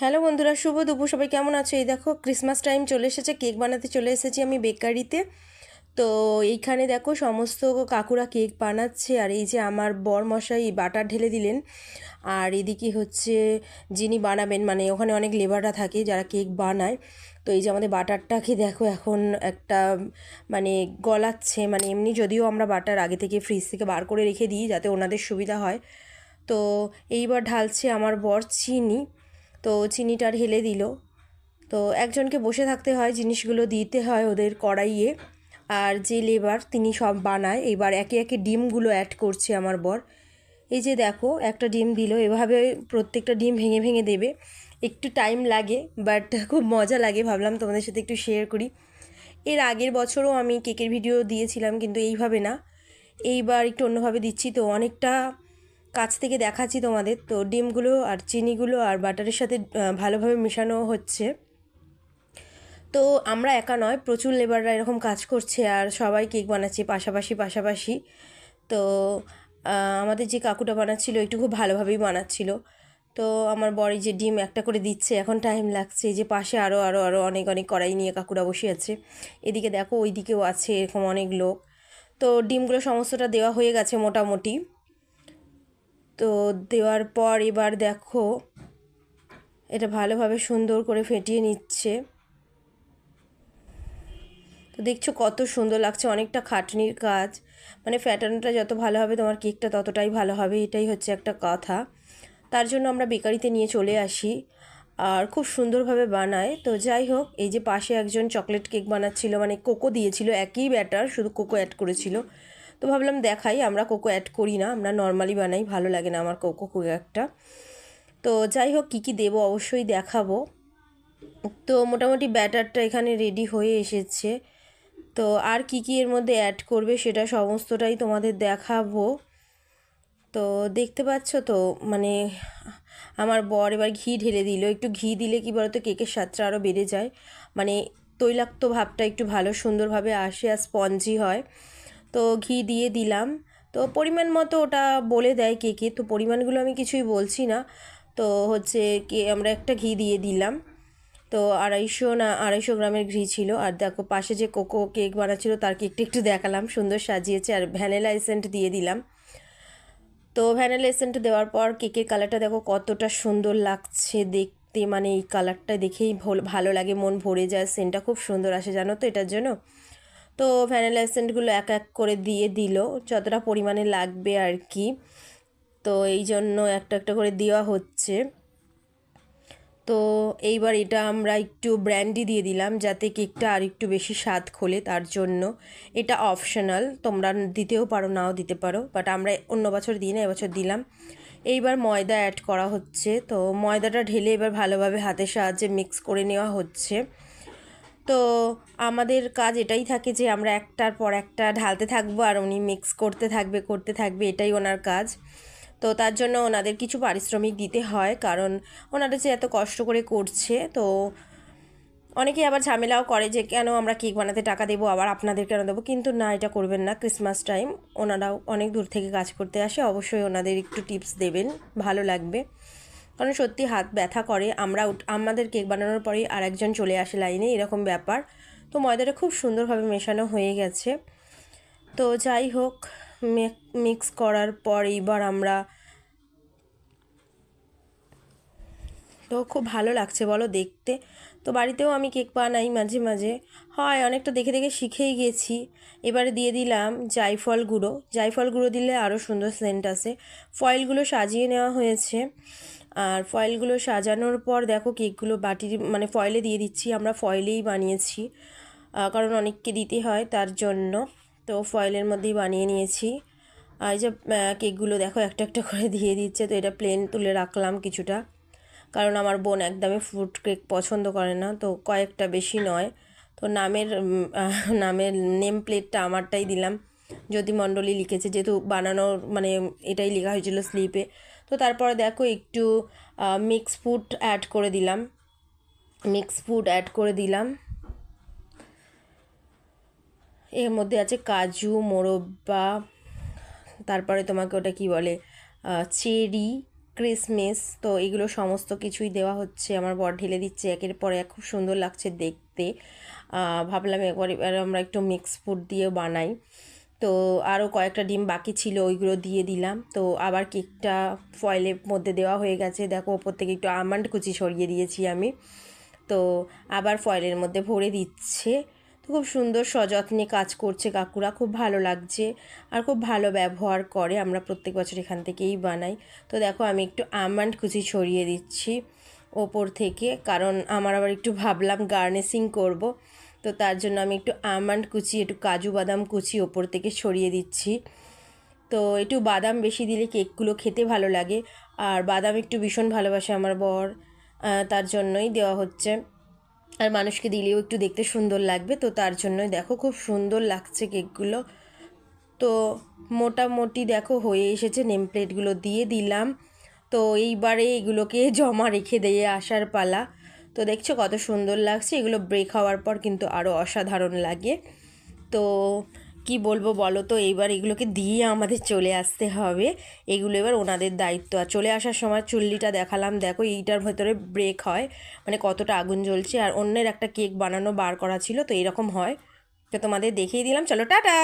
Hello বন্ধুরা, শুভ দুপুর। সবাই কেমন আছো? এই দেখো ক্রিসমাস টাইম চলে এসেছে, কেক বানাতে চলে এসেছি আমি বেকারিতে। তো এইখানে দেখো সমস্ত কাকুরা কেক বানাচ্ছে, আর এই যে আমার বর মশাই বাটার ঢেলে দিলেন। আর এদিকে হচ্ছে যিনি বানাবেন, মানে ওখানে অনেক লেবাররা থাকে যারা কেক বানায়। তো এই যে আমাদের বাটারটাকে দেখো এখন একটা মানে গলাচ্ছে, মানে এমনি যদিও আমরা বাটার আগে থেকে ফ্রিজ থেকে বার করে রেখে দিই যাতে ওনাদের সুবিধা হয়। তো এইবার ঢালছে আমার বর চিনি। তো চিনিটা ঢেলে দিল। তো একজনকে বসে থাকতে হয়, জিনিসগুলো দিতে হয় ওদের কড়াইয়ে। আর যে লেবার তিনি সব বানায়। এবার একে একে ডিমগুলো অ্যাড করছে আমার বর। এই যে দেখো একটা ডিম দিল, এভাবে প্রত্যেকটা ডিম ভেঙে ভেঙে দেবে। একটু টাইম লাগে, বাট খুব মজা লাগে, ভাবলাম তোমাদের সাথে একটু শেয়ার করি। এর আগের বছরও আমি কেকের ভিডিও দিয়েছিলাম, কিন্তু এইভাবে না, এইবার একটু অন্যভাবে দিচ্ছি। তো অনেকটা কাছ থেকে দেখাচ্ছি তোমাদের। তো ডিমগুলো আর চিনিগুলো আর বাটারের সাথে ভালোভাবে মেশানো হচ্ছে। তো আমরা একা নয়, প্রচুর লেবাররা এরকম কাজ করছে আর সবাই কেক বানাচ্ছে পাশাপাশি পাশাপাশি। তো আমাদের যে কাকুটা বানাচ্ছিল একটু খুব ভালোভাবেই বানাচ্ছিল। তো আমার বর এই যে ডিম একটা করে দিচ্ছে, এখন টাইম লাগছে। এই যে পাশে আরও আরও আরও অনেক অনেক কড়াই নিয়ে কাকুরা বসে আছে। এদিকে দেখো ওই দিকেও আছে এরকম অনেক লোক। তো ডিমগুলো সমস্তটা দেওয়া হয়ে গেছে মোটামুটি। তো দেওয়ার পর এবার দেখো এটা ভালোভাবে সুন্দর করে ফেটিয়ে নিচ্ছে। তো দেখছো কত সুন্দর লাগছে, অনেকটা খাটনির কাজ। মানে ফ্যাটানোটা যত ভালো হবে তোমার কেকটা ততটাই ভালো হবে, এটাই হচ্ছে একটা কথা। তার জন্য আমরা বেকারিতে নিয়ে চলে আসি, আর খুব সুন্দরভাবে বানায়। তো যাই হোক, এই যে পাশে একজন চকলেট কেক বানাচ্ছিল, মানে কোকো দিয়েছিল, একই ব্যাটার, শুধু কোকো অ্যাড করেছিল। তো ভাবলাম দেখাই, আমরা কোকো অ্যাড করি না, আমরা নর্মালি বানাই, ভালো লাগে না আমার কোকো খুব একটা। তো যাই হোক, কী কী দেবো অবশ্যই দেখাবো। তো মোটামুটি ব্যাটারটা এখানে রেডি হয়ে এসেছে। তো আর কি কি এর মধ্যে অ্যাড করবে সেটা সমস্তটাই তোমাদের দেখাবো। তো দেখতে পাচ্ছ তো, মানে আমার বর এবার ঘি ঢেলে দিল। একটু ঘি দিলে কি বলতো কেকের স্বাদটা আরও বেড়ে যায়, মানে তৈলাক্ত ভাবটা একটু ভালো সুন্দরভাবে আসে আর স্পঞ্জি হয়। তো ঘি দিয়ে দিলাম। তো পরিমাণ মতো ওটা বলে দেয় কেকে, তো পরিমাণগুলো আমি কিছুই বলছি না। তো হচ্ছে কি আমরা একটা ঘি দিয়ে দিলাম। তো 250 গ্রামের ঘি ছিল। আর দেখো পাশে যে কোকো কেক বানাচ্ছিল তার কেকটা একটু দেখালাম, সুন্দর সাজিয়েছে। আর ভ্যানিলা এসেন্ট দিয়ে দিলাম। তো ভ্যানিলা এসেন্ট দেওয়ার পর কেকের কালারটা দেখো কতটা সুন্দর লাগছে দেখতে, মানে এই কালারটা দেখেই ভালো লাগে, মন ভরে যায়, সেন্টটা খুব সুন্দর আসে জানো তো এটার জন্য। তো ভ্যানিলা এসেন্টগুলো এক এক করে দিয়ে দিল, যতটা পরিমাণে লাগবে আর কি। তো এই জন্য একটা একটা করে দেওয়া হচ্ছে। তো এইবার এটা আমরা একটু ব্র্যান্ডি দিয়ে দিলাম যাতে কেকটা আর একটু বেশি স্বাদ খোলে, তার জন্য। এটা অপশনাল, তোমরা দিতেও পারো নাও দিতে পারো, বাট আমরা অন্য বছর দিই না, এবছর দিলাম। এইবার ময়দা অ্যাড করা হচ্ছে। তো ময়দাটা ঢেলে এবার ভালোভাবে হাতের সাহায্যে মিক্স করে নেওয়া হচ্ছে। তো আমাদের কাজ এটাই থাকে যে আমরা একটার পর একটা ঢালতে থাকবো আর উনি মিক্স করতে থাকবে, এটাই ওনার কাজ। তো তার জন্য ওনাদের কিছু পারিশ্রমিক দিতে হয়, কারণ ওনারা যে এত কষ্ট করে করছে। তো অনেকেই আবার ঝামেলাও করে যে কেন আমরা কেক বানাতে টাকা দেবো আবার আপনাদের কেন দেবো, কিন্তু না, এটা করবেন না। ক্রিসমাস টাইম, ওনারাও অনেক দূর থেকে কাজ করতে আসে, অবশ্যই ওনাদের একটু টিপস দেবেন, ভালো লাগবে। কারণ সত্যি হাত ব্যথা করে, আমাদের কেক বানানোর পরেই আর একজন চলে আসে লাইনে, এরকম ব্যাপার। তো ময়দাটা খুব সুন্দরভাবে মেশানো হয়ে গেছে। তো যাই হোক, মিক্স করার পর এইবার আমরা, তো খুব ভালো লাগছে বলো দেখতে। তো বাড়িতেও আমি কেক বানাই মাঝে মাঝে, হয় অনেকটা দেখে দেখে শিখেই গেছি। এবারে দিয়ে দিলাম জায়ফল গুঁড়ো। জায়ফল গুঁড়ো দিলে আরও সুন্দর সেন্ট আসে। ফয়েলগুলো সাজিয়ে নেওয়া হয়েছে। আর ফয়েলগুলো সাজানোর পর দেখো কেকগুলো বাটির মানে ফয়েলে দিয়ে দিচ্ছি, আমরা ফয়েলেই বানিয়েছি, কারণ অনেককে দিতে হয় তার জন্য। তো ফয়েলের মধ্যেই বানিয়ে নিয়েছি। আর এই যে কেকগুলো দেখো একটা একটা করে দিয়ে দিচ্ছে। তো এটা প্লেন তুলে রাখলাম কিছুটা, কারণ আমার বোন একদমই ফ্রুট কেক পছন্দ করে না, তো কয়েকটা, বেশি নয়। তো নামের নেম প্লেটটা আমারটাই দিলাম, জ্যোতি মণ্ডলী লিখেছে, যেহেতু বানানোর মানে এটাই লেখা হয়েছিল স্লিপে। তো তারপরে দেখো একটু মিক্স ফুড অ্যাড করে দিলাম। এর মধ্যে আছে কাজু মোরব্বা, তারপরে তোমাকে ওটা কি বলে, চেরি, ক্রিসমিস, তো এগুলো সমস্ত কিছুই দেওয়া হচ্ছে। আমার বর ঢেলে দিচ্ছে একের পর এক, খুব সুন্দর লাগছে দেখতে। ভাবলাম এবার আমরা একটু মিক্স ফুড দিয়ে বানাই। তো আরও কয়েকটা ডিম বাকি ছিল, ওইগুলো দিয়ে দিলাম। তো আবার কেকটা ফয়েলের মধ্যে দেওয়া হয়ে গেছে, দেখো ওপর থেকে একটু আমন্ড কুচি ছড়িয়ে দিয়েছি আমি। তো আবার ফয়েলের মধ্যে ভরে দিচ্ছে। তো খুব সুন্দর সযত্নে কাজ করছে কাকুরা, খুব ভালো লাগছে আর খুব ভালো ব্যবহার করে। আমরা প্রত্যেক বছর এখান থেকেই বানাই। তো দেখো আমি একটু আমন্ড কুচি ছড়িয়ে দিচ্ছি ওপর থেকে, কারণ আমার আবার একটু ভাবলাম গার্নিশিং করব। তো তার জন্য আমি একটু আমন্ড কুচি, একটু কাজু বাদাম কুচি ওপর থেকে ছড়িয়ে দিচ্ছি। তো একটু বাদাম বেশি দিলে কেকগুলো খেতে ভালো লাগে, আর বাদাম একটু ভীষণ ভালোবাসে আমার বর, তার জন্যই দেওয়া হচ্ছে। আর মানুষকে দিলেও একটু দেখতে সুন্দর লাগবে, তো তার জন্যই দেখো খুব সুন্দর লাগছে কেকগুলো। তো মোটামুটি দেখো হয়ে এসেছে, নেম প্লেটগুলো দিয়ে দিলাম। তো এইবারে এগুলোকে জমা রেখে দিয়ে আসার পালা। তো দেখছো কত সুন্দর লাগছে, এগুলো ব্রেক হওয়ার পর কিন্তু আরও অসাধারণ লাগে। তো কি বলবো বলো তো, এইবার এগুলোকে দিয়ে আমাদের চলে আসতে হবে। এগুলো এবার ওনাদের দায়িত্ব। আর চলে আসার সময় চুল্লিটা দেখালাম, দেখো এইটার ভেতরে ব্রেক হয়, মানে কতটা আগুন জ্বলছে। আর অন্যের একটা কেক বানানো বার করা ছিল, তো এরকম হয়। তো তোমাদের দেখিয়ে দিলাম, চলো টাটা।